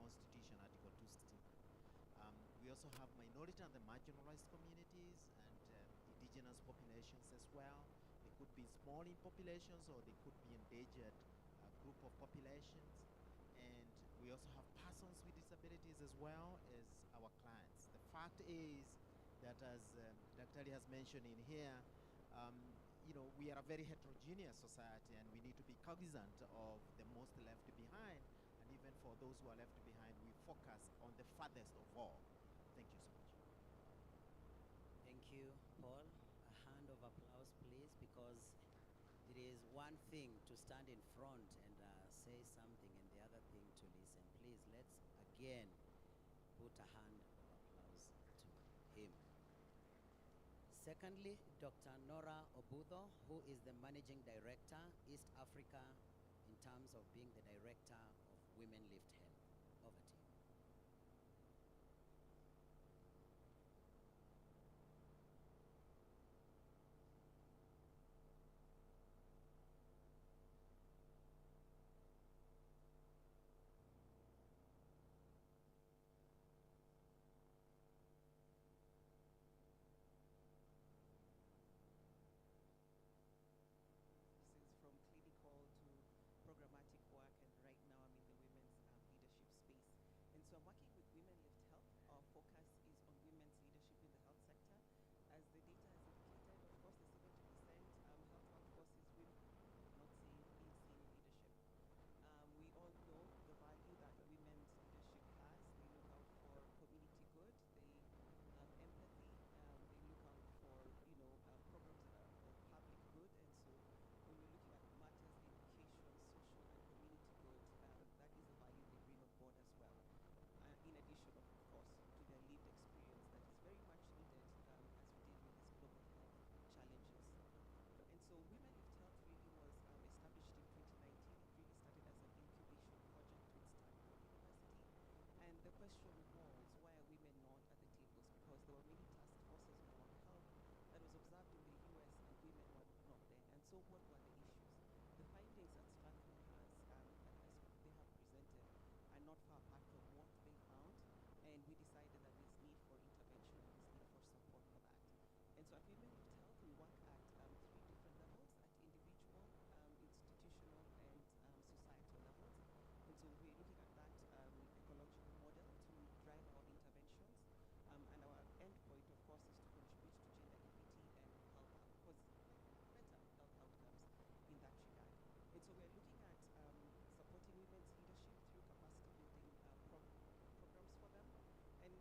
Constitution, Article 216. We also have minority and the marginalized communities and indigenous populations as well. They could be small in populations or they could be endangered group of populations. And we also have persons with disabilities as well as our clients. The fact is that, as Dr. Ali has mentioned in here, we are a very heterogeneous society and we need to be cognizant of the most left behind. And even for those who are left behind, we focus on the farthest of all. Thank you so much. Thank you, Paul. A hand of applause, please, because it is one thing to stand in front and say something and the other thing to listen. Please, let's again put a hand of applause to him. Secondly, Dr. Nora Obudho, who is the Managing Director, East Africa, in terms of being the Director of Women Lift Health. Over to you. From clinical to programmatic work, and right now I'm in the women's leadership space. And so I'm working with Women Lift Health. Our focus is on women's leadership in the health sector. As the data has indicated, of course, the 70% health workforce is women, not saying in senior leadership. We all know the value that women's leadership has. They look out for community good. They have empathy. They look out for, programs that are of public good. And so when we're looking at matters, education, social and community good, that is a value they bring on board as well. In addition, of course, to their lived experience that is very much needed as we deal with these global health challenges. And so Women Lift Health really was established in 2019. It really started as an incubation project with Stanford University. And the question was, why are women not at the tables? Because there were many task forces around health that was observed in the US and women were not there. And so what were the issues? The findings that Stanford has, they have presented, are not far apart from what they found. And we decided that there's need for intervention and there's need for support for that. And so at Women Lift Health, we work at 3 different levels, at individual, institutional, and societal levels. And so we're looking at that ecological model to drive our interventions. And our end point, of course, is to contribute to gender equity and health, better health outcomes in that regard. And so we're looking at supporting women's leadership through capacity building programs for them. And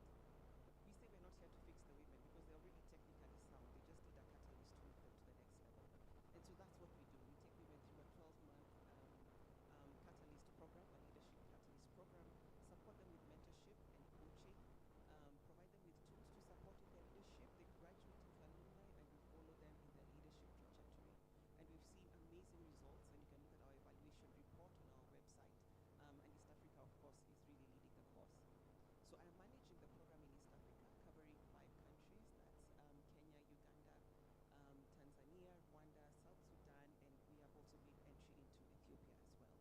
we say we're not here to fix the women because they're already technically sound. They just need a catalyst to move them to the next level. And so that's what we do. We take women through a 12-month catalyst program, a leadership catalyst program, support them with mentorship and coaching, provide them with tools to support in their leadership. They graduate into alumni and we follow them in their leadership trajectory. And we've seen amazing results, and you can look at our evaluation report on our website. And East Africa, of course, is really leading the course. So I'm managing the program in East Africa, covering 5 countries. That's Kenya, Uganda, Tanzania, Rwanda, South Sudan, and we have also made entry into Ethiopia as well.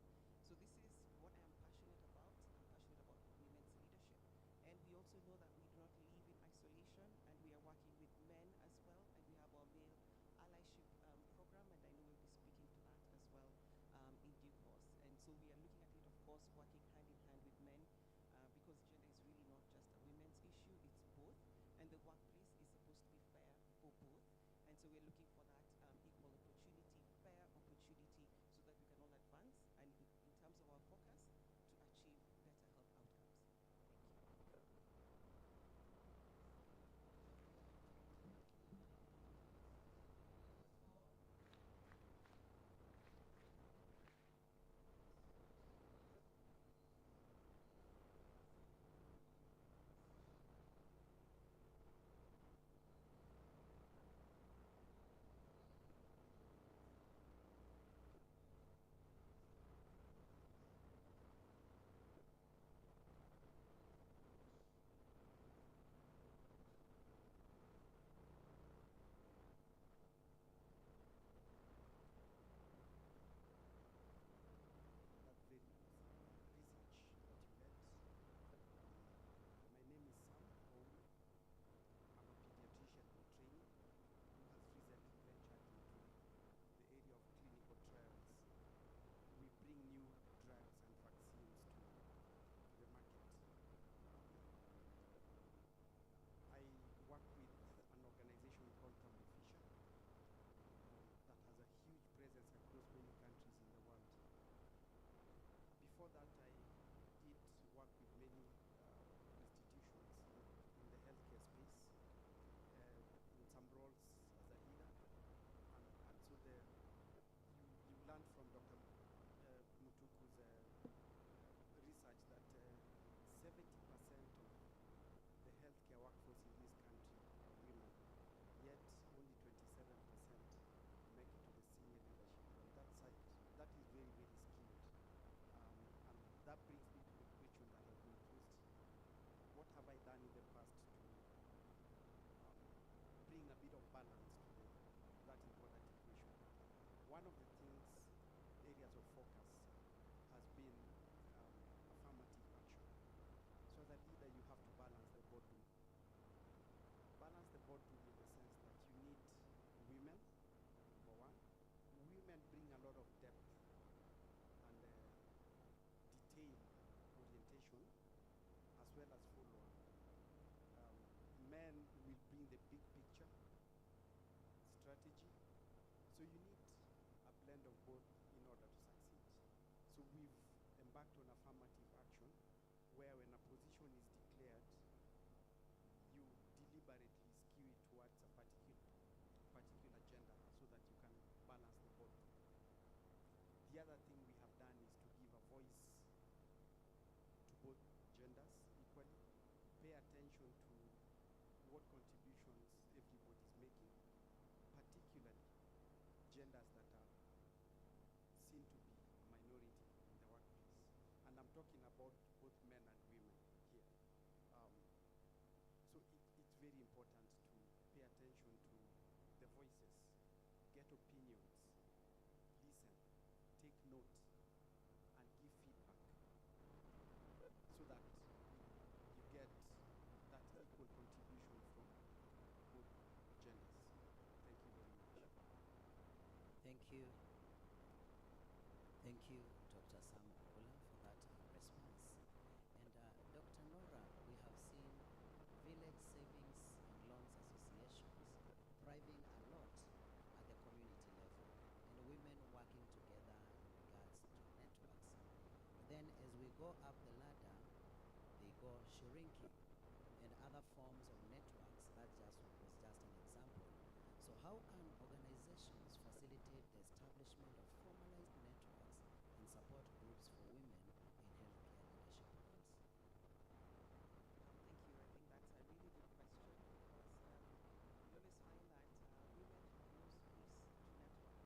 So this is what I am passionate about. I'm passionate about women's leadership. And we also know that we do not live in isolation, and we are working with men as well, and we have our male allyship program, and I know we'll be speaking to that as well in due course. And so we are looking at it, of course, working hand in hand with men, because gender is really not just a women's issue, it's both. And the workplace is supposed to be fair for both. And so we're looking for that equal opportunity, fair opportunity, so that we can all advance, and in terms of our focus, to achieve better health outcomes. Thank you. one of the things, areas of focus, has been affirmative action. So as a leader, you have to balance the boardroom. Balance the boardroom in the sense that you need women, number one. Women bring a lot of depth and detail orientation, as well as follow-up. Men will bring the big picture, strategy. So you need a blend of both in order to succeed. So we've embarked on affirmative action, where when a position is declared, you deliberately skew it towards a particular gender so that you can balance the both. The other thing we have done is to give a voice to both genders equally, pay attention to what contributions everybody is making, particularly genders that are seen to be a minority in the workplace. And I'm talking about both men and women here. So it's very important to pay attention to the voices, get opinions, listen, take note, and give feedback so that you get that equal contribution from both genders. Thank you very much. Thank you. Thank you, Dr. Sam Ogola, for that response. And Dr. Nora, we have seen village savings and loans associations thriving a lot at the community level, and women working together in regards to networks. But then as we go up the ladder, they go shrinking and other forms of networks. That was just an example. So how can organizations facilitate the establishment of formalized networks and support groups for women in healthcare leadership roles? Thank you. I think that's a really good question because we always find that women have no space to network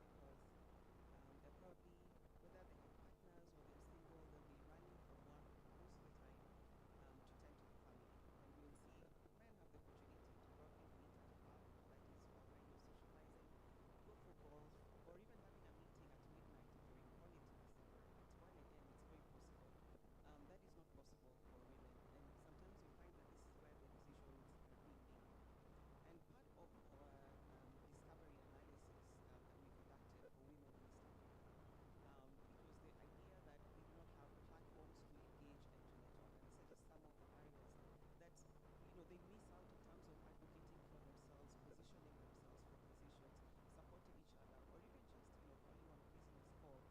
because they're probably, whether they have partners or they're single, they'll be running from work most of the time to tend to the family. And you'll see men have the opportunity to probably meet at a pub, that is where you're socializing, go for golf, or even having a meeting at midnight if you're in politics, or at 1 a.m. It's very possible. That is not possible for women, and sometimes you find that this is where the decisions are being made. And part of our discovery analysis that we conducted for women in East Africa, it was the idea that they do not have platforms to engage and to network. And this is some of the areas that they miss out in terms of advocating for themselves, positioning themselves for positions, supporting each other, or even just calling on a business call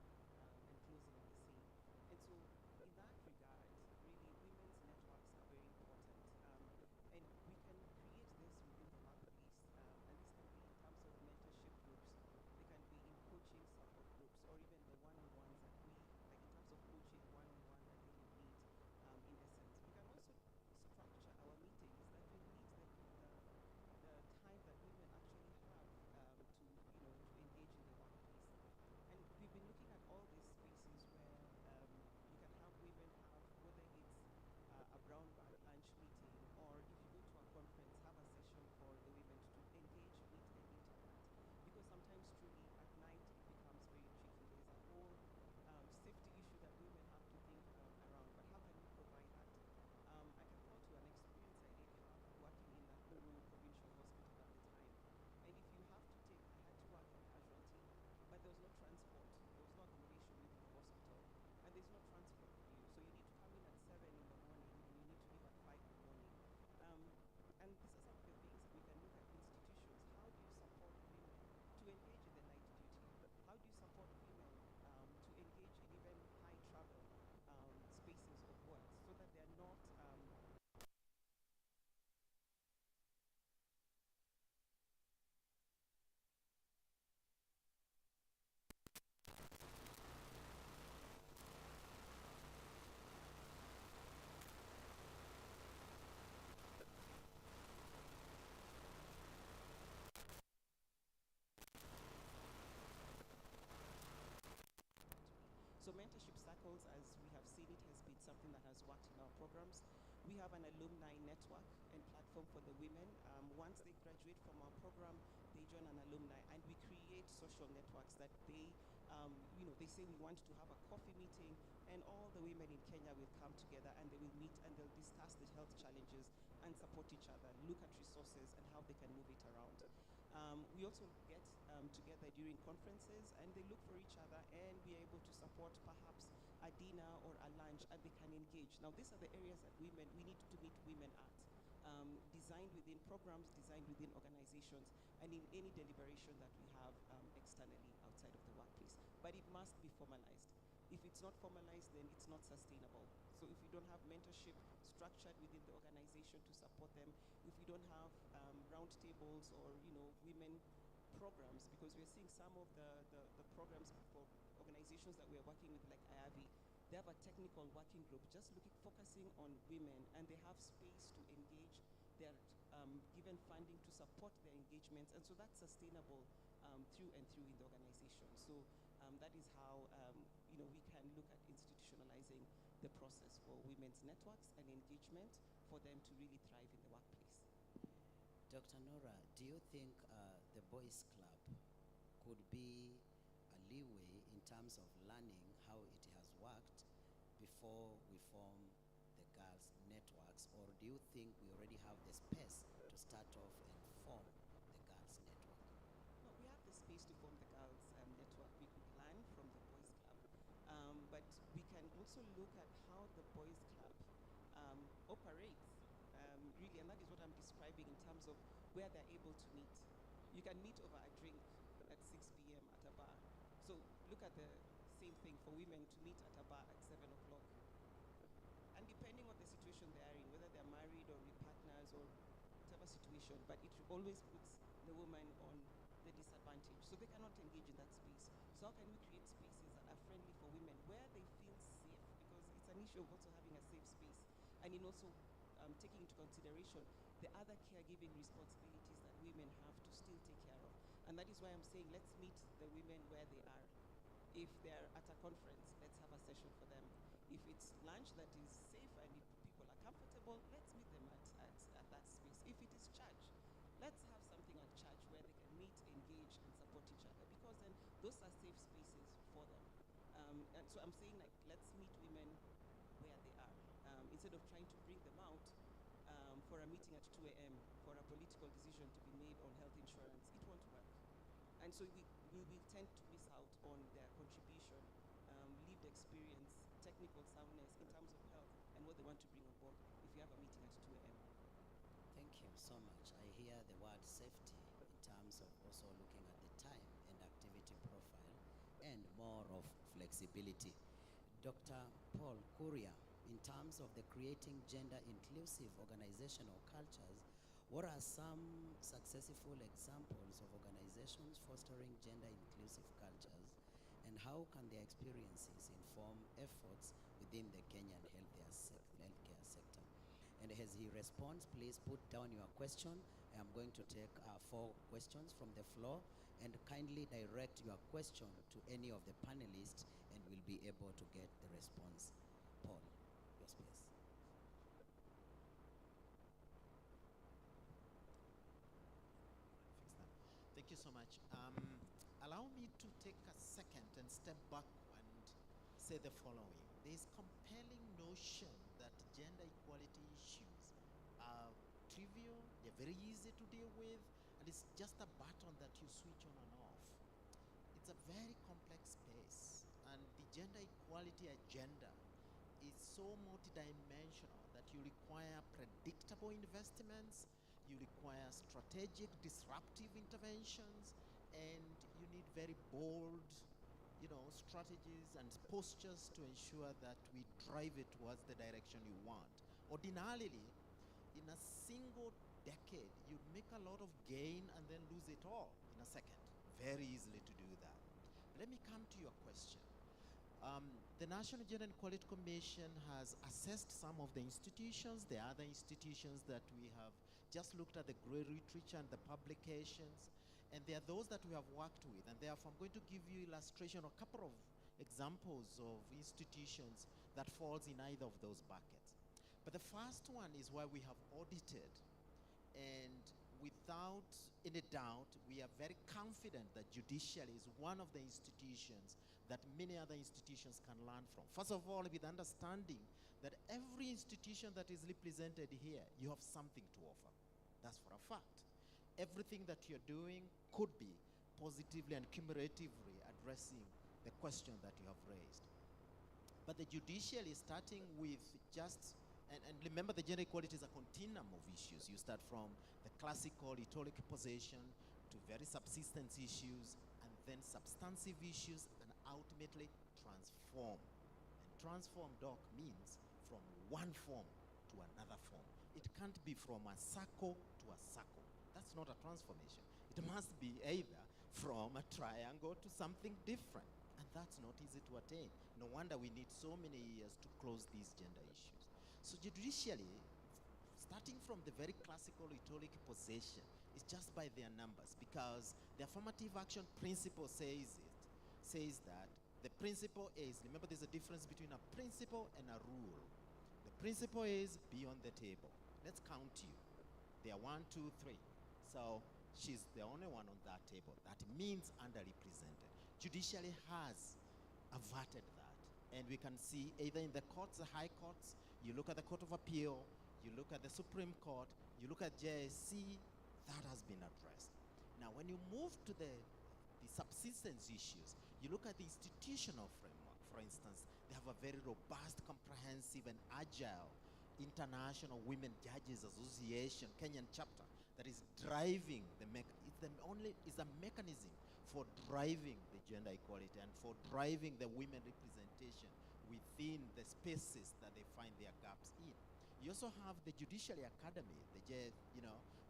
and closing at the same. And so in that regard, really women's networks are very important. And we can create this within the workplace. And this can be in terms of mentorship groups. They can be in coaching support groups, or even the one-on-ones that we, like in terms of coaching one-on-one that they would need in essence. We can also structure our meetings that will meet the time that women actually have to engage in the workplace. And we've been looking at all these spaces where you can have women have, whether it's a brown bag lunch meeting, or if you go to a conference, have a session for the women to engage, meet, and interact. Because sometimes truly at night it becomes very tricky. There's a whole safety issue that women have to think around. But how can we provide that? I can tell to an experience I did have working in Nakuru Provincial Hospital at the time. And if you have to take, I had to work in casualty, but there was no transport. There was no accommodation within the hospital, and there's no transport for you. So you need to come in at 7 in the morning, and you need to leave at 5 in the morning. And these are some of the things that we can look at institutions. How do you support women to engage in the night duty? How do you support women to engage in even high travel spaces of work so that they're not So mentorship circles, as we have seen it, has been something that has worked in our programs. We have an alumni network and platform for the women. Once they graduate from our program, they join an alumni and we create social networks that they, they say we want to have a coffee meeting, and all the women in Kenya will come together and they will meet and they'll discuss the health challenges and support each other, look at resources and how they can move it around. We also get together during conferences and they look for each other, and we are able to support perhaps a dinner or a lunch, and they can engage. Now, these are the areas that we need to meet women at. Designed within programs, designed within organizations, and in any deliberation that we have externally outside of the workplace. But it must be formalized. If it's not formalized, then it's not sustainable. So if we don't have mentorship structured within the organization to support them, if we don't have roundtables or women programs, because we're seeing some of the programs for organizations that we're working with, like IAVI, they have a technical working group just focusing on women, and they have space to engage. They're given funding to support their engagements, and so that's sustainable through and through in the organization. So that is how we can look at institutionalizing the process for women's networks and engagement for them to really thrive in the workplace. Dr. Nora, do you think the Boys Club could be a leeway in terms of learning how it has worked before we form the girls' networks, or do you think we already have the space to start off and form the girls' network? No, we have the space to form the girls' network. We could learn from the Boys Club, but we can also look at how the Boys Club operates, really, and that is what I'm describing in terms of where they're able to meet. You can meet over a drink at 6 p.m. at a bar. So look at the same thing for women to meet at a bar at 7 o'clock. And depending on the situation they are in, whether they're married or with partners or whatever situation, but it always puts the woman on the disadvantage. So they cannot engage in that space. So how can we create spaces that are friendly for women where they feel safe? Because it's an issue of also having a safe space. And in also taking into consideration the other caregiving responsibilities that women have to still take care of. And that is why I'm saying let's meet the women where they are. If they're at a conference, let's have a session for them. If it's lunch that is safe and if people are comfortable, let's meet them at that space. If it is church, let's have something at church where they can meet, engage, and support each other, because then those are safe spaces for them. And so I'm saying, like, let's meet women where they are. Instead of trying to bring them out for a meeting at 2 a.m. for a political decision to be made on health insurance, it won't work. And so we will tend to miss out on their contribution, lived experience, technical soundness in terms of health and what they want to bring on board if you have a meeting at 2 a.m. Thank you so much. I hear the word safety in terms of also looking at the time and activity profile and more of flexibility. Dr. Paul Kuria, in terms of the creating gender-inclusive organizational cultures, what are some successful examples of organizations fostering gender-inclusive cultures, and how can their experiences inform efforts within the Kenyan healthcare sector? And as he responds, please put down your question. I am going to take 4 questions from the floor, and kindly direct your question to any of the panelists, and we'll be able to get the response. Paul, your space. Thank you so much. Allow me to take a second and step back and say the following. There is compelling notion that gender equality issues are trivial, they're very easy to deal with, and it's just a button that you switch on and off. It's a very complex space, and the gender equality agenda is so multidimensional that you require predictable investments, you require strategic disruptive interventions, and you need very bold strategies and postures to ensure that we drive it towards the direction you want. Ordinarily, in a single decade, you'd make a lot of gain and then lose it all in a second. Very easily to do that. But let me come to your question. The National Gender Equality Commission has assessed some of the institutions. There are other institutions that we have just looked at the great literature and the publications, and there are those that we have worked with, and therefore I'm going to give you illustration, a couple of examples of institutions that falls in either of those buckets. But the first one is where we have audited, and without any doubt, we are very confident that judiciary is one of the institutions that many other institutions can learn from. First of all, with understanding that every institution that is represented here, you have something to offer. That's for a fact. Everything that you're doing could be positively and cumulatively addressing the question that you have raised. But the judiciary, starting with just, and remember, the gender equality is a continuum of issues. You start from the classical rhetoric possession to very subsistence issues, and then substantive issues, and ultimately transform. And transform, Doc, means from one form to another form. It can't be from a circle to a circle. That's not a transformation. It must be either from a triangle to something different. And that's not easy to attain. No wonder we need so many years to close these gender issues. So judicially, starting from the very classical rhetoric possession, is just by their numbers, because the affirmative action principle says that the principle is, remember, there's a difference between a principle and a rule. The principle is be on the table. Let's count you. There are 1, 2, 3. So she's the only one on that table. That means underrepresented. Judiciary has averted that. And we can see either in the courts, the high courts, you look at the Court of Appeal, you look at the Supreme Court, you look at JSC, that has been addressed. Now, when you move to the subsistence issues, you look at the institutional framework. For instance, they have a very robust, comprehensive, and agile International Women Judges Association, Kenyan chapter, that is driving is a mechanism for driving the gender equality and for driving the women representation within the spaces that they find their gaps in. You also have the Judiciary Academy,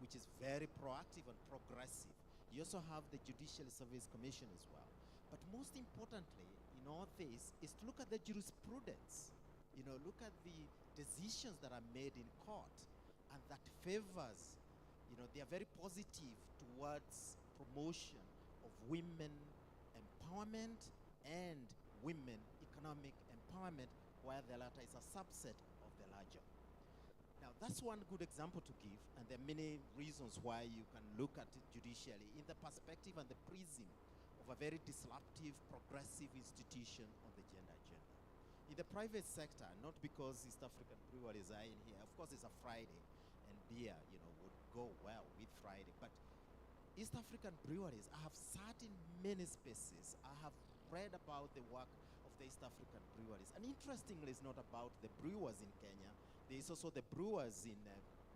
which is very proactive and progressive. You also have the Judicial Service Commission as well. But most importantly, in all this, is to look at the jurisprudence. Look at the decisions that are made in court, and that favors, they are very positive towards promotion of women empowerment and women economic empowerment, where the latter is a subset of the larger. Now, that's one good example to give, and there are many reasons why you can look at it judicially in the perspective and the prism of a very disruptive, progressive institution on the gender agenda. In the private sector, not because East African breweries are in here, of course it's a Friday, and beer, would go well with Friday, but East African breweries, I have sat in many spaces. I have read about the work of the East African breweries. And interestingly, it's not about the brewers in Kenya. There is also the brewers in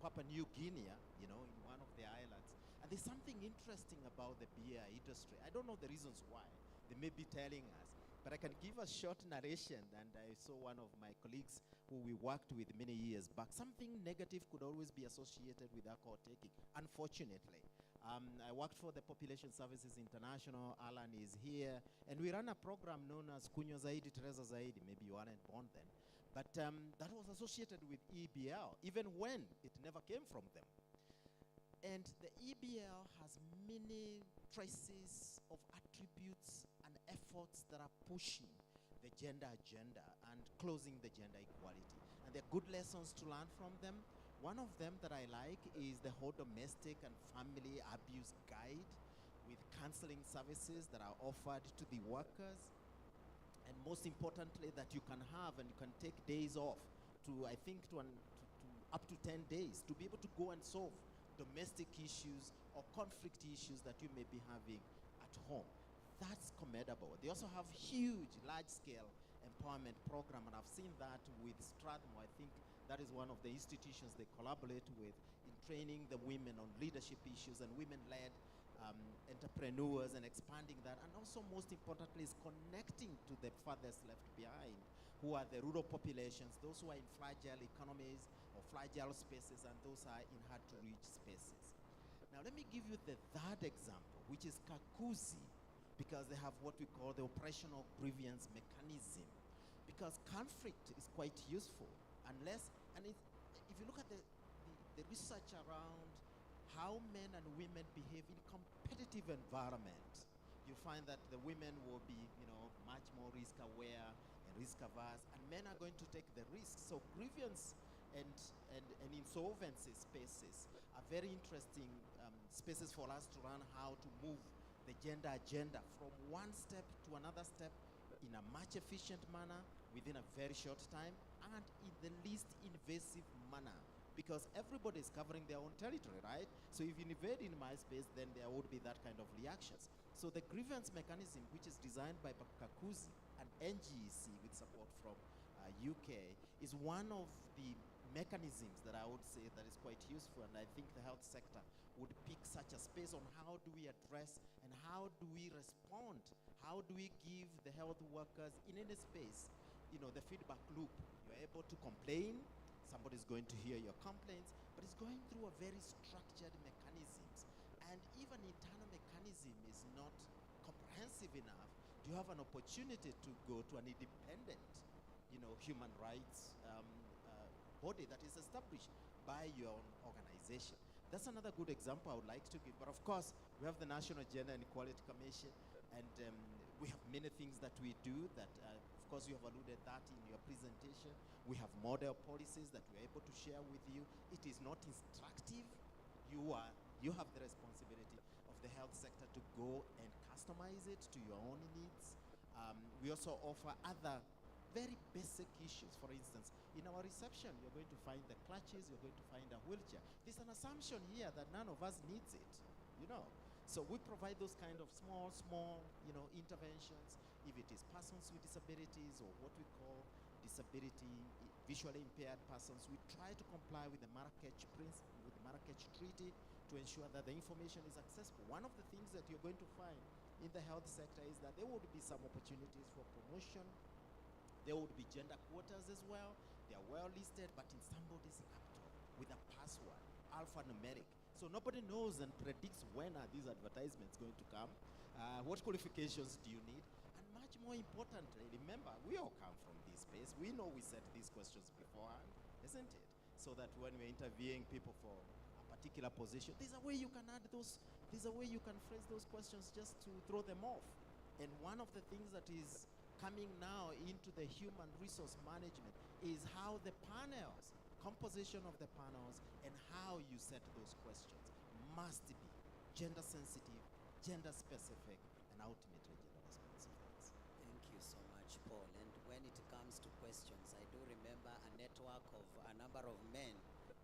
Papua New Guinea, in one of the islands. And there's something interesting about the beer industry. I don't know the reasons why. They may be telling us. But I can give a short narration, and I saw one of my colleagues who we worked with many years back. Something negative could always be associated with alcohol taking, unfortunately. I worked for the Population Services International. Alan is here. And we ran a program known as Kunywa Zaidi, Tereza Zaidi. Maybe you weren't born then. But that was associated with EBL, even when it never came from them. And the EBL has many traces of attributes and efforts that are pushing the gender agenda and closing the gender equality. And there are good lessons to learn from them. One of them that I like is the whole domestic and family abuse guide with counseling services that are offered to the workers. And most importantly, that you can have and you can take days off to, I think, to up to 10 days to be able to go and solve domestic issues or conflict issues that you may be having at home. That's commendable. They also have huge, large-scale empowerment program, and I've seen that with Strathmore. I think that is one of the institutions they collaborate with in training the women on leadership issues and women-led entrepreneurs and expanding that. And also, most importantly, is connecting to the farthest left behind, who are the rural populations, those who are in fragile economies or fragile spaces, and those are in hard-to-reach spaces. Now, let me give you the third example, which is Kakuzi, because they have what we call the operational grievance mechanism. Because conflict is quite useful, if you look at the research around how men and women behave in competitive environment, you find that the women will be, much more risk aware and risk averse, and men are going to take the risk. So grievance and, and insolvency spaces are very interesting spaces for us to learn how to move the gender agenda from one step to another step in a much efficient manner within a very short time and in the least invasive manner, because everybody is covering their own territory, right? So if you invade in my space, then there would be that kind of reactions. So the grievance mechanism, which is designed by Kakuzi and NGEC with support from UK, is one of the mechanisms that I would say that is quite useful, and I think the health sector would pick such a space on how do we address and how do we respond, how do we give the health workers in any space, you know, the feedback loop. You're able to complain, somebody's going to hear your complaints, but it's going through a very structured mechanisms. And even internal mechanism is not comprehensive enough. You have an opportunity to go to an independent, you know, human rights body that is established by your own organization. That's another good example I would like to give. But of course, we have the National Gender and Equality Commission, and we have many things that we do that, of course, you have alluded that in your presentation. We have model policies that we're able to share with you. It is not instructive. You have the responsibility of the health sector to go and customize it to your own needs. We also offer other very basic issues. For instance, in our reception, you're going to find the clutches, you're going to find a wheelchair. There's an assumption here that none of us needs it, you know. So we provide those kind of small, you know, interventions. If it is persons with disabilities or what we call visually impaired persons, we try to comply with the Marrakech Treaty to ensure that the information is accessible. One of the things that you're going to find in the health sector is that there would be some opportunities for promotion. There would be gender quotas as well. They are well listed, but in somebody's laptop with a password, alphanumeric. So nobody knows and predicts when are these advertisements going to come. What qualifications do you need? And much more importantly, remember, we all come from this space. We know we set these questions beforehand, isn't it? So that when we're interviewing people for a particular position, there's a way you can add those, there's a way you can phrase those questions just to throw them off. And one of the things that is coming now into the human resource management is how the panels, composition of the panels, and how you set those questions must be gender sensitive, gender specific, and ultimately gender responsive. Thank you so much, Paul. And when it comes to questions, I do remember a network of a number of men.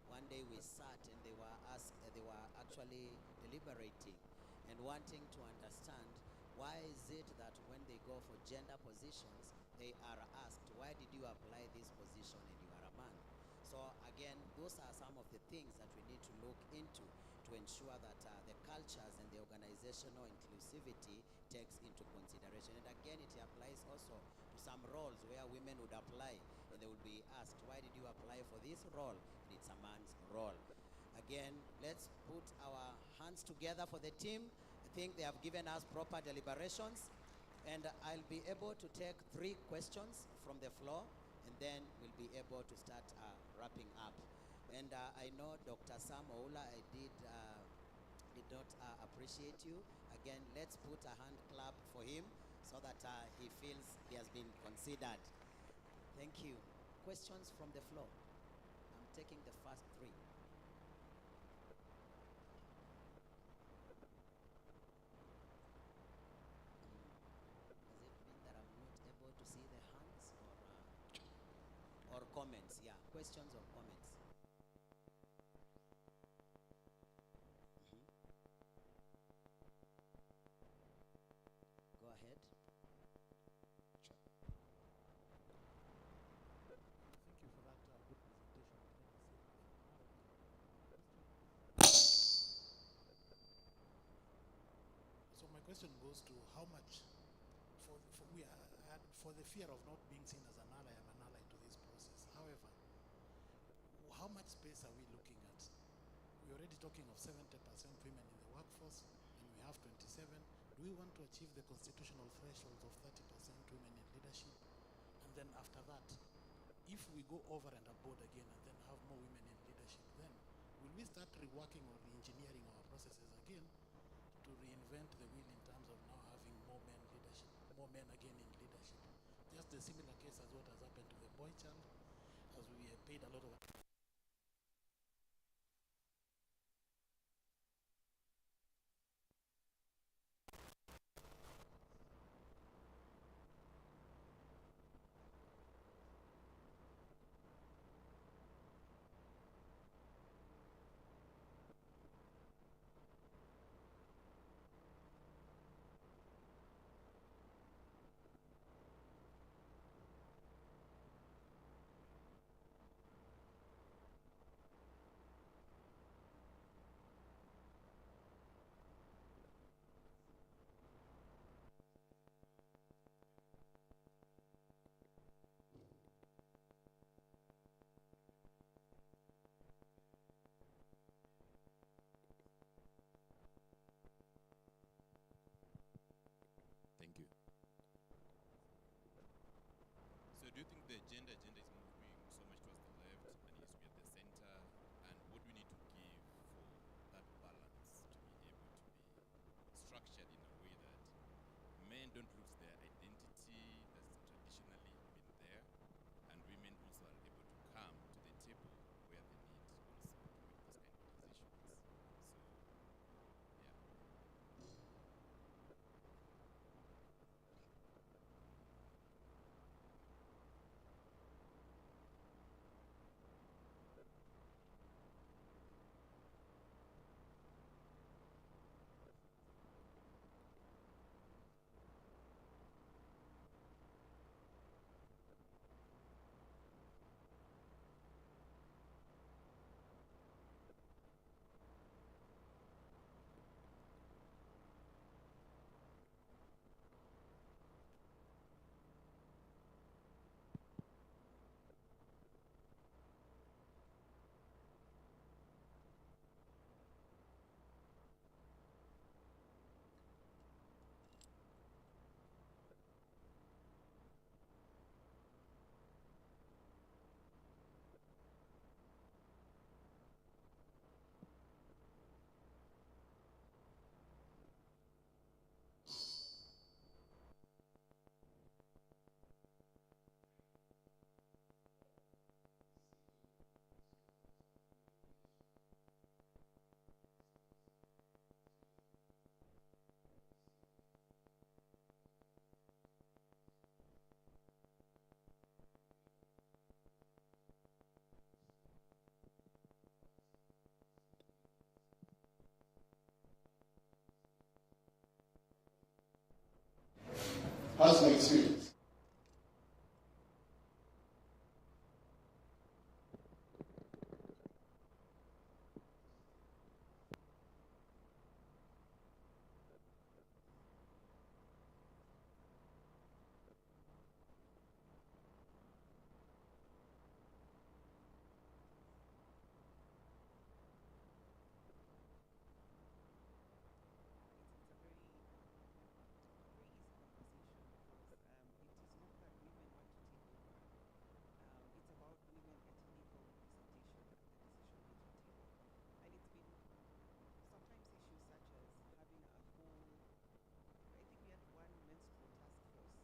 One day we sat and they were actually deliberating and wanting to understand why is it that when they go for gender positions, they are asked, why did you apply this position and you are a man? So again, those are some of the things that we need to look into to ensure that the cultures and the organizational inclusivity takes into consideration. And again, it applies also to some roles where women would apply and they would be asked, why did you apply for this role? And it's a man's role. Again, let's put our hands together for the team. I think they have given us proper deliberations, and I'll be able to take 3 questions from the floor, and then we'll be able to start wrapping up. And I know Dr. Sam Oula, I did not appreciate you. Again, let's put a hand clap for him so that he feels he has been considered. Thank you. Questions from the floor? I'm taking the first 3. To see the hands or comments? Yeah, questions or comments? Go ahead. Sure. Thank you for that good presentation. So my question goes to how much, for the fear of not being seen as an ally, I'm an ally to this process. However, how much space are we looking at? We're already talking of 70% women in the workforce, and we have 27. Do we want to achieve the constitutional thresholds of 30% women in leadership? And then after that, if we go over and above again and then have more women in leadership, then will we start reworking or re-engineering our processes again to reinvent the wheel in terms of now having more men again in leadership? Just a similar case as what has happened to the boy child, as we paid a lot of the agenda is moving so much towards the left, and yes, we are at the center. And what we need to give for that balance to be able to be structured in a way that men don't lose their identity that's traditionally been there, and women also are able to come to the table where they need also to make those kind of decisions. So, yeah. How's my experience? It's a very easy conversation because it is not that women want to take over. It's about women getting equal representation at the decision-making table. And it's been sometimes issues such as having a whole, I think we had one menstrual task force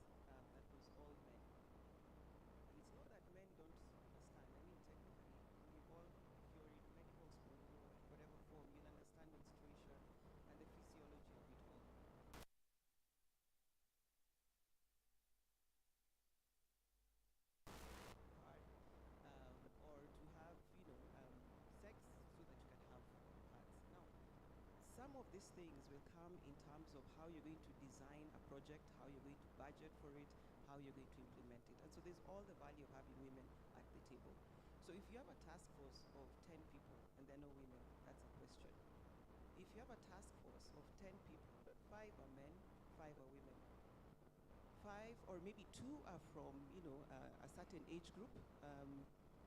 that was all men. And it's not that men don't understand. I mean, technically, we've all, if you're in medical school or in whatever form, you'll understand menstruation and the physiology of it all. Hard, or to have, sex so that you can have pads. Now, some of these things will come in terms of how you're going to design a project, how you're going to budget for it, how you're going to implement it. And so there's all the value of having women at the table. So if you have a task force of 10 people and there are no women, that's a question. If you have a task force of 10 people, 5 are men, 5 are women. 5 or maybe 2 are from, a certain age group,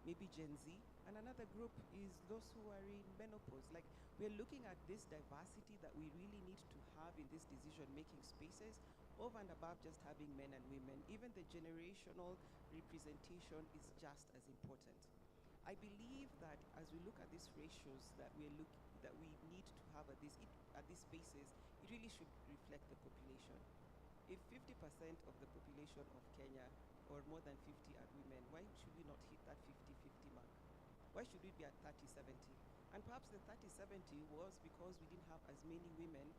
maybe Gen Z, and another group is those who are in menopause. Like, we're looking at this diversity that we really need to have in these decision-making spaces, over and above just having men and women. Even the generational representation is just as important. I believe that as we look at these ratios that we need to have at these spaces, it really should reflect the population. If 50% of the population of Kenya, or more than 50, are women, why should we not hit that 50-50 mark? Why should we be at 30-70? And perhaps the 30-70 was because we didn't have as many women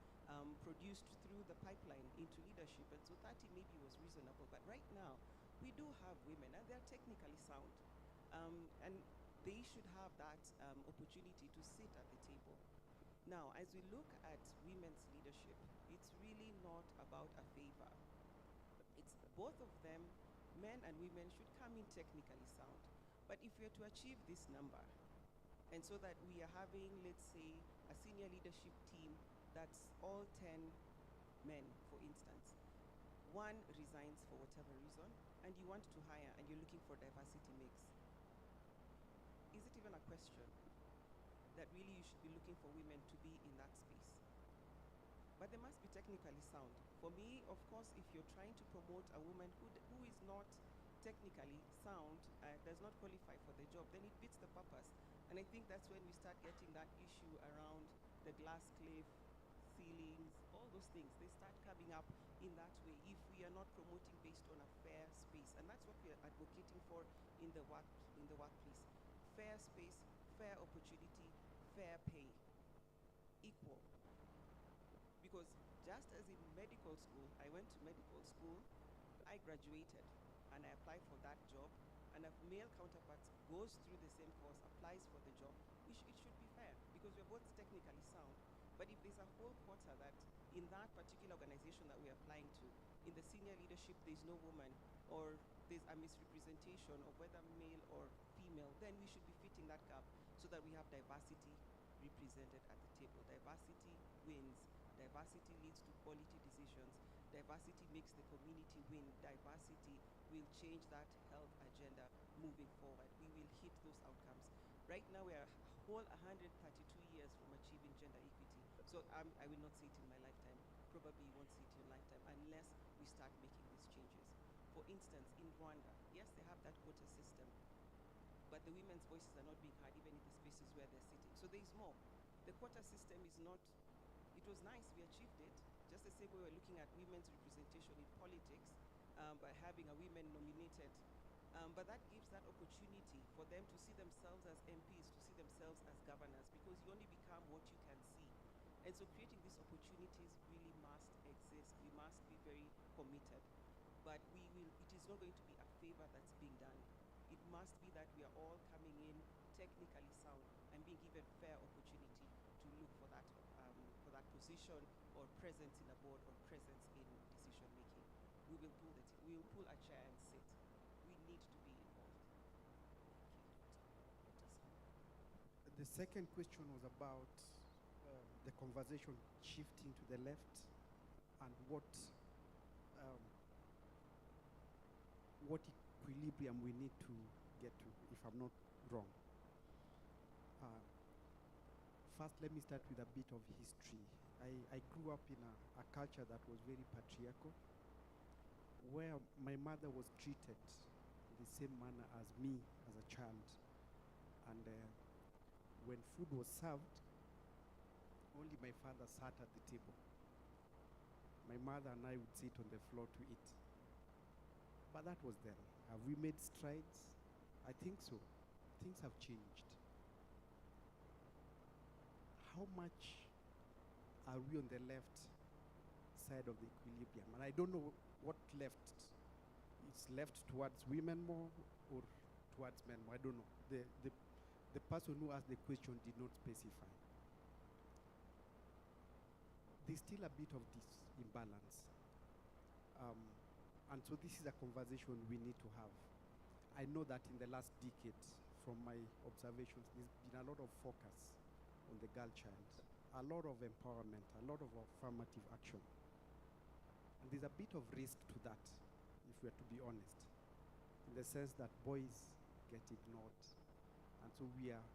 produced through the pipeline into leadership, and so 30 maybe was reasonable. But right now, we do have women, and they're technically sound. And they should have that opportunity to sit at the table. Now, as we look at women's leadership, it's really not about a favor. It's both of them, men and women, should come in technically sound. But if we are to achieve this number, and so that we are having, let's say, a senior leadership team that's all 10 men, for instance, one resigns for whatever reason, and you want to hire and you're looking for diversity mix, is it even a question that really you should be looking for women to be in that space? But they must be technically sound. For me, of course, if you're trying to promote a woman who is not technically sound does not qualify for the job, then it beats the purpose. And I think that's when we start getting that issue around the glass cliff, ceilings, all those things. They start coming up in that way if we are not promoting based on a fair space. And that's what we are advocating for in the workplace. Fair space, fair opportunity, fair pay, equal. Because just as in medical school, I went to medical school, I graduated, and I applied for that job, and a male counterpart goes through the same course, applies for the job, it should be fair, because we're both technically sound. But if there's a whole quota that in that particular organization that we're applying to, in the senior leadership there's no woman, or there's a misrepresentation of whether male or female, then we should be fitting that gap so that we have diversity represented at the table. Diversity wins. Diversity leads to quality decisions. Diversity makes the community win. Diversity will change that health agenda moving forward. We will hit those outcomes. Right now, we are a whole 132 years from achieving gender equity. So I will not see it in my lifetime. Probably you won't see it in your lifetime unless we start making these changes. For instance, in Rwanda, yes, they have that quota system, but the women's voices are not being heard even in the spaces where they're sitting. So there is more. The quota system is not, it was nice, we achieved it, just the same way we're looking at women's representation in politics by having a women nominated. But that gives that opportunity for them to see themselves as MPs, to see themselves as governors, because you only become what you can see. And so creating these opportunities really must exist. We must be very committed. But it is not going to be a favor that's being done. It must be that we are all coming in technically sound and being given fair opportunity to look for that position or presence in a board or presence in decision making. We will pull a chair and sit. We need to be involved. The second question was about the conversation shifting to the left and what equilibrium we need to get to, if I'm not wrong. First, let me start with a bit of history. I grew up in a culture that was very patriarchal, where my mother was treated in the same manner as me as a child. And when food was served, only my father sat at the table. My mother and I would sit on the floor to eat. But that was then. Have we made strides? I think so. Things have changed. How much are we on the left side of the equilibrium? And I don't know what left. It's left towards women more or towards men more. I don't know. The person who asked the question did not specify. There's still a bit of this imbalance. And so this is a conversation we need to have. I know that in the last decade, from my observations, there's been a lot of focus on the girl child, a lot of empowerment, a lot of affirmative action. And there's a bit of risk to that, if we're to be honest, in the sense that boys get ignored. And so we are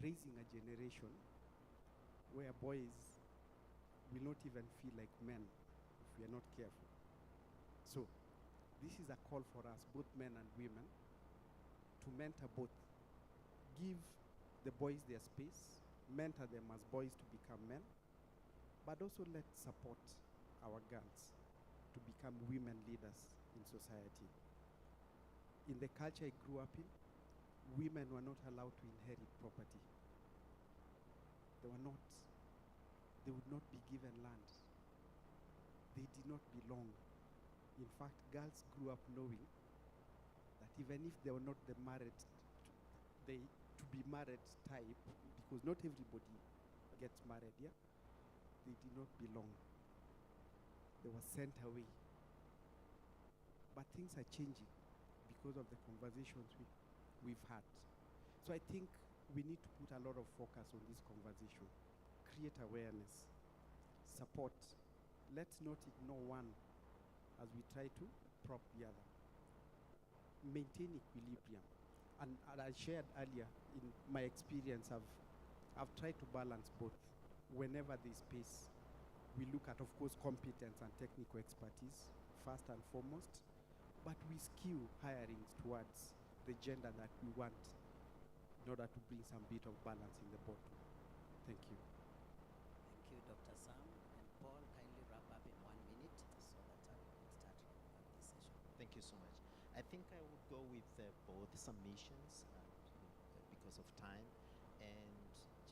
raising a generation where boys will not even feel like men if we are not careful. So this is a call for us, both men and women, to mentor both. Give the boys their space, mentor them as boys to become men, but also let's support our girls to become women leaders in society. In the culture I grew up in, women were not allowed to inherit property. They would not be given land. They did not belong. In fact, girls grew up knowing that even if they were not the to be married type, because not everybody gets married, yeah? They did not belong. They were sent away. But things are changing because of the conversations we've had. So I think we need to put a lot of focus on this conversation, create awareness, support. Let's not ignore one as we try to prop the other. Maintain equilibrium. And I shared earlier, in my experience, I've tried to balance both. Whenever there's space, we look at, of course, competence and technical expertise, first and foremost. but we skew hirings towards the gender that we want in order to bring some bit of balance in the boardroom. Thank you. Thank you, Dr. Sam. And Paul, kindly wrap up in 1 minute so that we can start wrapping up this session. Thank you so much. I think I would go with both submissions because of time, and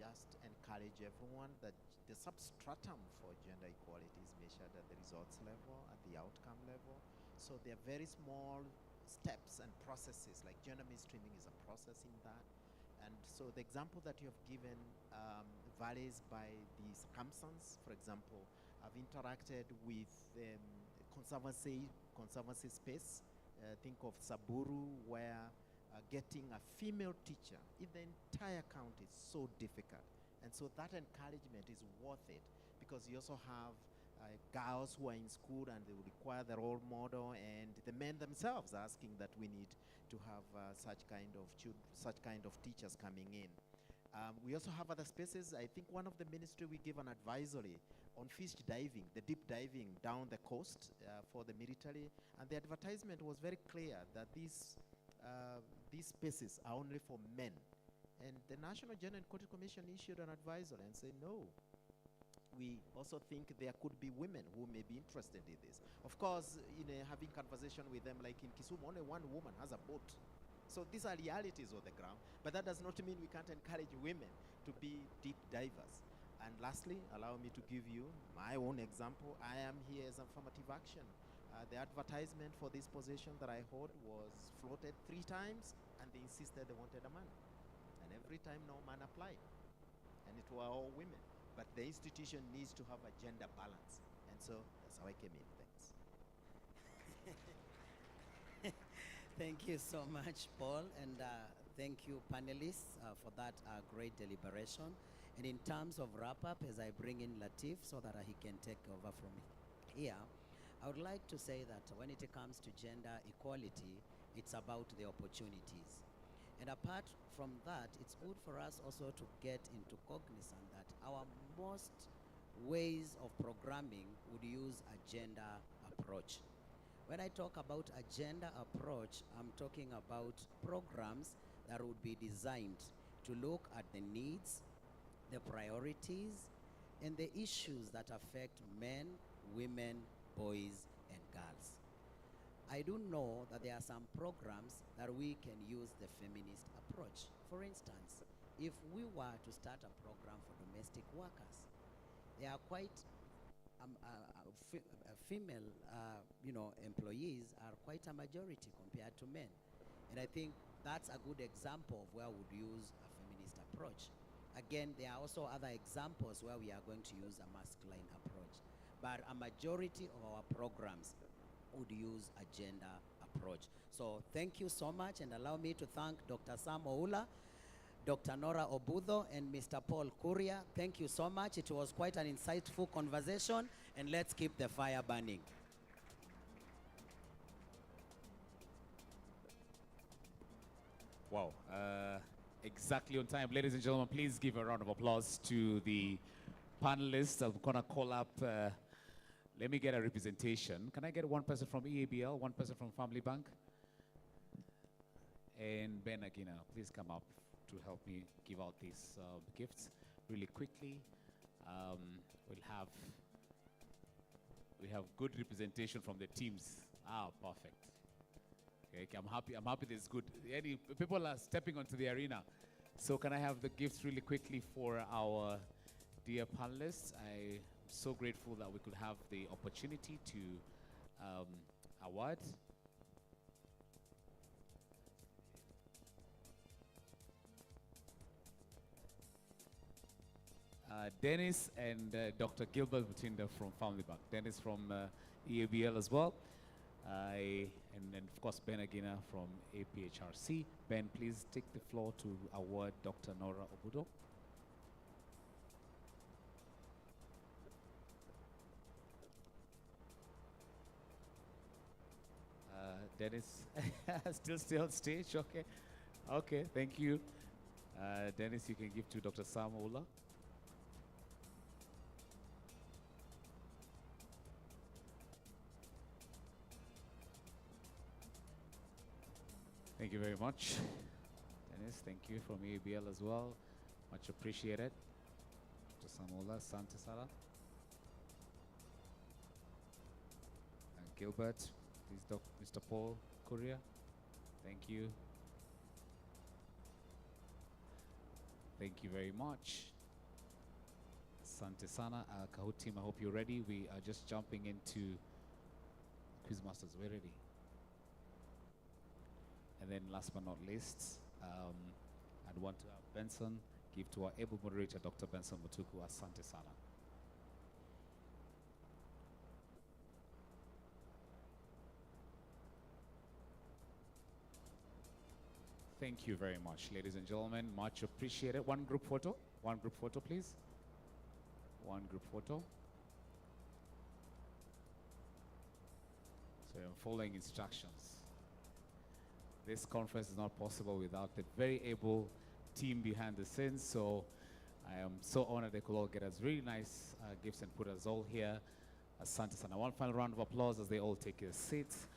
just encourage everyone that the substratum for gender equality is measured at the results level, at the outcome level. So there are very small steps and processes, like gender mainstreaming is a process in that. And so the example that you have given varies by the circumstance. For example, I've interacted with conservancy space. Think of Saburu, where getting a female teacher in the entire county is so difficult. And so that encouragement is worth it, because you also have girls who are in school and they will require the role model, and the men themselves are asking that we need to have such kind of teachers coming in. We also have other spaces. I think one of the ministry we give an advisory on fish diving, the deep diving down the coast for the military, and the advertisement was very clear that these spaces are only for men. And the National Gender Equality Commission issued an advisory and said, no, we also think there could be women who may be interested in this. Of course, having conversation with them, like in Kisumu, only one woman has a boat. So these are realities on the ground, but that does not mean we can't encourage women to be deep divers. And lastly, allow me to give you my own example. I am here as affirmative action. The advertisement for this position that I hold was floated 3 times, and they insisted they wanted a man. And every time no man applied. And it were all women. But the institution needs to have a gender balance. And so that's how I came in. Thanks. Thank you so much, Paul, and thank you, panelists, for that great deliberation. And in terms of wrap-up, as I bring in Latif so that he can take over from here, I would like to say that when it comes to gender equality, it's about the opportunities. And apart from that, it's good for us also to get into cognizance that our most ways of programming would use a gender approach. When I talk about a gender approach, I'm talking about programs that would be designed to look at the needs, the priorities, and the issues that affect men, women, boys, and girls. I do know that there are some programs that we can use the feminist approach. For instance, if we were to start a program for domestic workers, there are quite female employees are quite a majority compared to men. And I think that's a good example of where we would use a feminist approach. Again, there are also other examples where we are going to use a masculine approach. But a majority of our programs would use a gender approach. So thank you so much, and allow me to thank Dr. Sam Oula, Dr. Nora Obudho, and Mr. Paul Kuria. Thank you so much. It was quite an insightful conversation, and let's keep the fire burning. Wow, exactly on time. Ladies and gentlemen, please give a round of applause to the panelists. I'm gonna call up, let me get a representation. Can I get one person from EABL, one person from Family Bank? And Ben Agina, please come up to help me give out these gifts really quickly. We have good representation from the teams. Ah, perfect. Okay, I'm happy this is good. Any people are stepping onto the arena. So can I have the gifts really quickly for our dear panelists? I'm so grateful that we could have the opportunity to award. Dennis and Dr. Gilbert Mutinda from Family Bank. Dennis from EABL as well. And then, of course, Ben Agina from APHRC. Ben, please take the floor to award Dr. Nora Obudho. Dennis, still stay on stage, okay. Okay, thank you. Dennis, you can give to Dr. Sam Oula. Thank you very much. Dennis, thank you from ABL as well. Much appreciated. Dr. Samola Santisala. And Gilbert, please, Mr. Paul Courier. Thank you. Thank you very much. Santisana, Kahoot team, I hope you're ready. We are just jumping into Quizmasters. We're ready. And then last but not least, I'd want to have Benson give to our able moderator, Dr. Benson Mutuku, Asante Sana. Thank you very much, ladies and gentlemen. Much appreciated. One group photo, please. One group photo. So I'm following instructions. This conference is not possible without the very able team behind the scenes. So I am so honored they could all get us really nice gifts and put us all here. Asante Sana. One final round of applause as they all take their seats.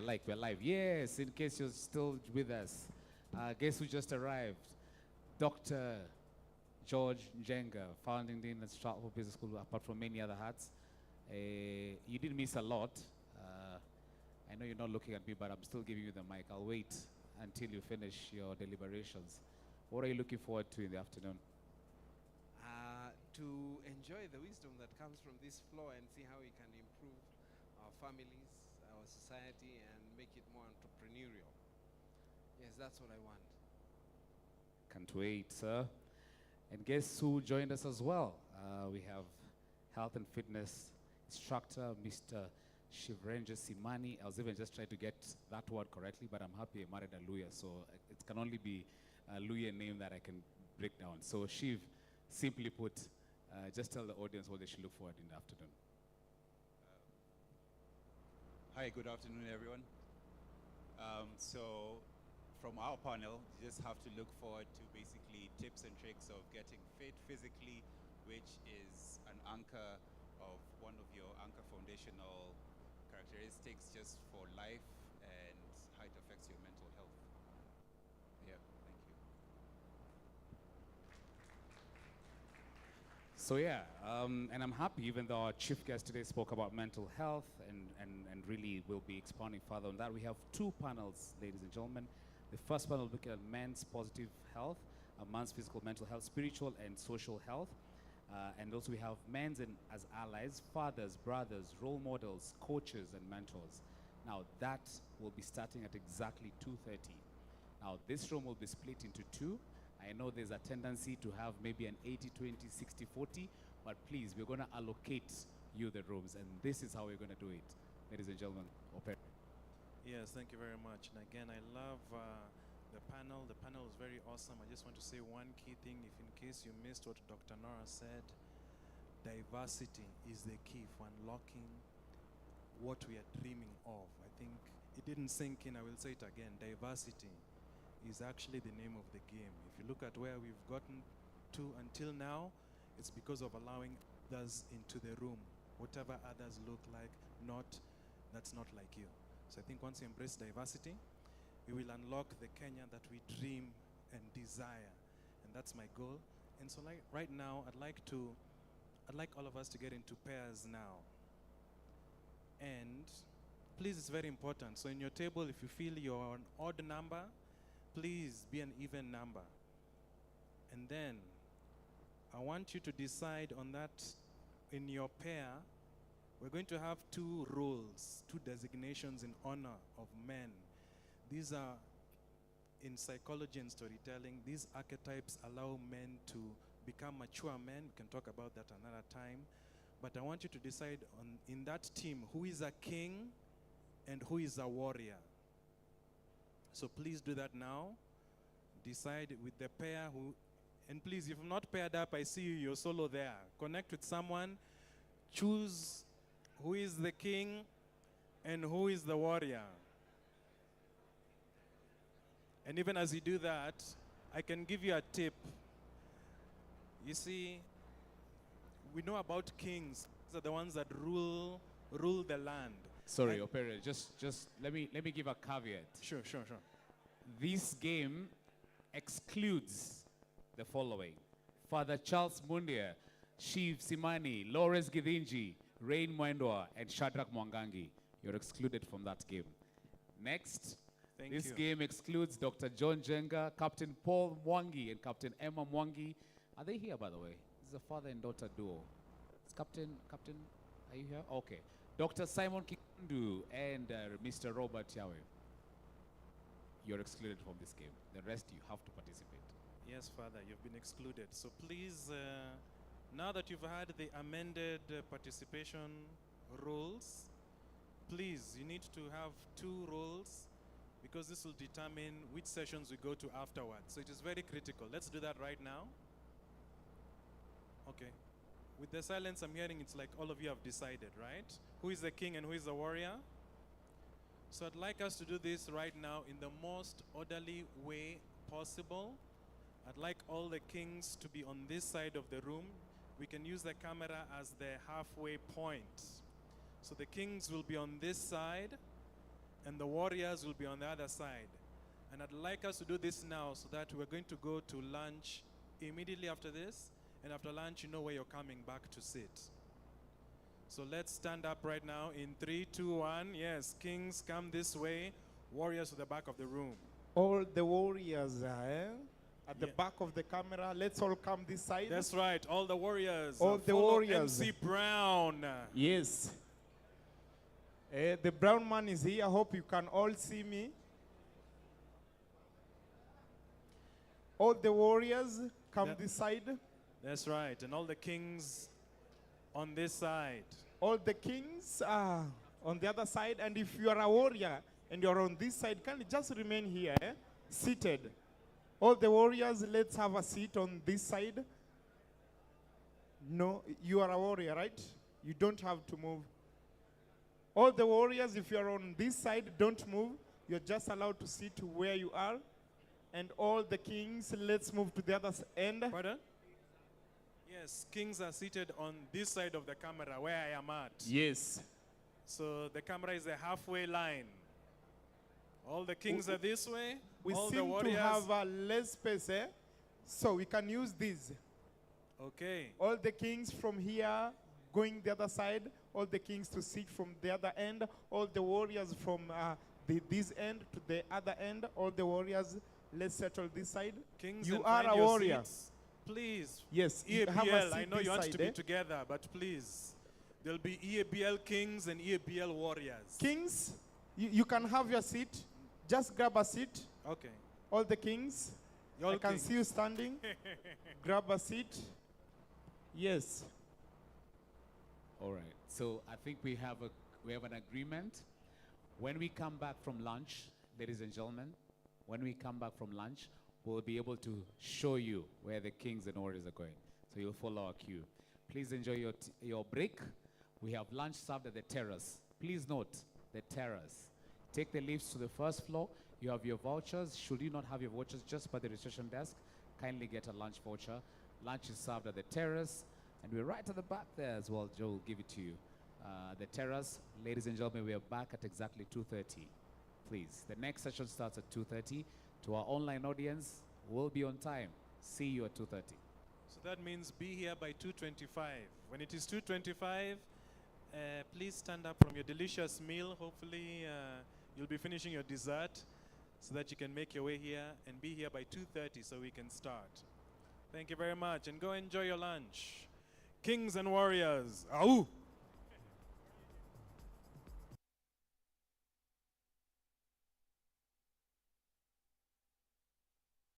Like we're live. Yes, in case you're still with us. Guess who just arrived? Dr. George Njenga, founding dean at Stratford Business School, apart from many other hats. You didn't miss a lot. I know you're not looking at me, but I'm still giving you the mic. I'll wait until you finish your deliberations. What are you looking forward to in the afternoon? To enjoy the wisdom that comes from this floor and see how we can improve our families, our society, and make it more entrepreneurial. Yes, that's what I want. Can't wait, sir. And guess who joined us as well? We have health and fitness instructor, Mr. Shivrenja Simani. I was even just trying to get that word correctly, but I'm happy I married a Luya, so it can only be a Luya name that I can break down. So Shiv, simply put, just tell the audience what they should look forward in the afternoon. Hi, good afternoon, everyone. So from our panel, you just have to look forward to basically tips and tricks of getting fit physically, which is an anchor of one of your anchor foundational characteristics just for life and how it affects your mental health. Yeah, thank you. So yeah, and I'm happy even though our chief guest today spoke about mental health and really will be expanding further on that. We have two panels, ladies and gentlemen. The first panel will look at men's positive health, man's physical, mental health, spiritual and social health. And also we have men's and as allies, fathers, brothers, role models, coaches and mentors. Now that will be starting at exactly 2:30. Now this room will be split into two. I know there's a tendency to have maybe an 80-20, 60-40, but please, we're going to allocate you the rooms, and this is how we're going to do it. Ladies and gentlemen, Opera. Yes, thank you very much. And again, I love the panel. The panel is very awesome. I just want to say one key thing, if in case you missed what Dr. Nora said, diversity is the key for unlocking what we are dreaming of. I think it didn't sink in, I will say it again. Diversity is actually the name of the game. If you look at where we've gotten to until now, it's because of allowing others into the room. Whatever others look like, that's not like you. So I think once you embrace diversity, we will unlock the Kenya that we dream and desire. And that's my goal. And so like right now, I'd like all of us to get into pairs now. And please, it's very important. So in your table, if you feel you're an odd number, please be an even number. And then I want you to decide on that in your pair. We're going to have two roles, two designations in honor of men. These are, in psychology and storytelling, these archetypes allow men to become mature men. We can talk about that another time. But I want you to decide in that team who is a king and who is a warrior. So please do that now. Decide with the pair who, and please, if you're not paired up, I see you, you're solo there. Connect with someone. Choose who is the king and who is the warrior. And even as you do that, I can give you a tip. You see, we know about kings. These are the ones that rule the land. Sorry, Opera, just let me give a caveat. Sure. This game excludes the following: Father Charles Mundia, Shiv Simani, Lawrence Githinji, Rain Mwendwa, and Shadrach Mwangangi. You're excluded from that game. Next, Thank this you. game excludes Dr. John Jenga, Captain Paul Mwangi, and Captain Emma Mwangi. Are they here, by the way? This is a father and daughter duo. Is Captain, are you here? Okay. Dr. Simon Kikundu and Mr. Robert Yahweh. You're excluded from this game. The rest, you have to participate. Yes, Father, you've been excluded. So please, now that you've had the amended participation rules, please, you need to have 2 rules because this will determine which sessions we go to afterwards. So it is very critical. Let's do that right now. Okay. With the silence I'm hearing, it's like all of you have decided, right? Who is the king and who is the warrior? So I'd like us to do this right now in the most orderly way possible. I'd like all the kings to be on this side of the room. We can use the camera as the halfway point. So the kings will be on this side and the warriors will be on the other side. And I'd like us to do this now so that we're going to go to lunch immediately after this. And after lunch, you know where you're coming back to sit. So let's stand up right now in 3, 2, 1. Yes, kings come this way, warriors to the back of the room. All the warriors at the Yeah. back of the camera. Let's all come this side. That's right, all the warriors. All the follow warriors. MC Brown. Yes. The brown man is here. I hope you can all see me. All the warriors come That- this side. That's right, and all the kings on this side. All the kings are on the other side. And if you are a warrior and you're on this side, can you just remain here, seated? All the warriors, let's have a seat on this side. No, you are a warrior, right? You don't have to move. All the warriors, if you're on this side, don't move. You're just allowed to sit where you are. And all the kings, let's move to the other end. Pardon? Yes, kings are seated on this side of the camera where I am at. Yes. So the camera is a halfway line. All the kings are this way. We all the seem to warriors. have less space, so we can use this. Okay. All the kings from here going the other side, all the kings to sit from the other end, all the warriors from this end to the other end, all the warriors, let's settle this side. Kings, You and are find a your warrior. seats. Please. Yes, you have a EABL, I seat know this you want side, to be eh? together, but please. There'll be EABL kings and EABL warriors. Kings, you can have your seat. Just grab a seat. Okay. All the kings. All I can kings. see you standing. Grab a seat. Yes. All right. So I think we have an agreement. When we come back from lunch, ladies and gentlemen, when we come back from lunch, we'll be able to show you where the kings and warriors are going. So you'll follow our cue. Please enjoy your break. We have lunch served at the terrace. Please note the terrace. Take the lifts to the first floor. You have your vouchers. Should you not have your vouchers, just by the reception desk, kindly get a lunch voucher. Lunch is served at the terrace. And we're right at the back there as well. Joe will give it to you. The terrace, ladies and gentlemen, we are back at exactly 2:30. Please, the next session starts at 2:30. To our online audience, we'll be on time. See you at 2:30. So that means be here by 2:25. When it is 2:25, please stand up from your delicious meal. Hopefully, you'll be finishing your dessert so that you can make your way here and be here by 2:30 so we can start. Thank you very much, and go enjoy your lunch. Kings and warriors, au!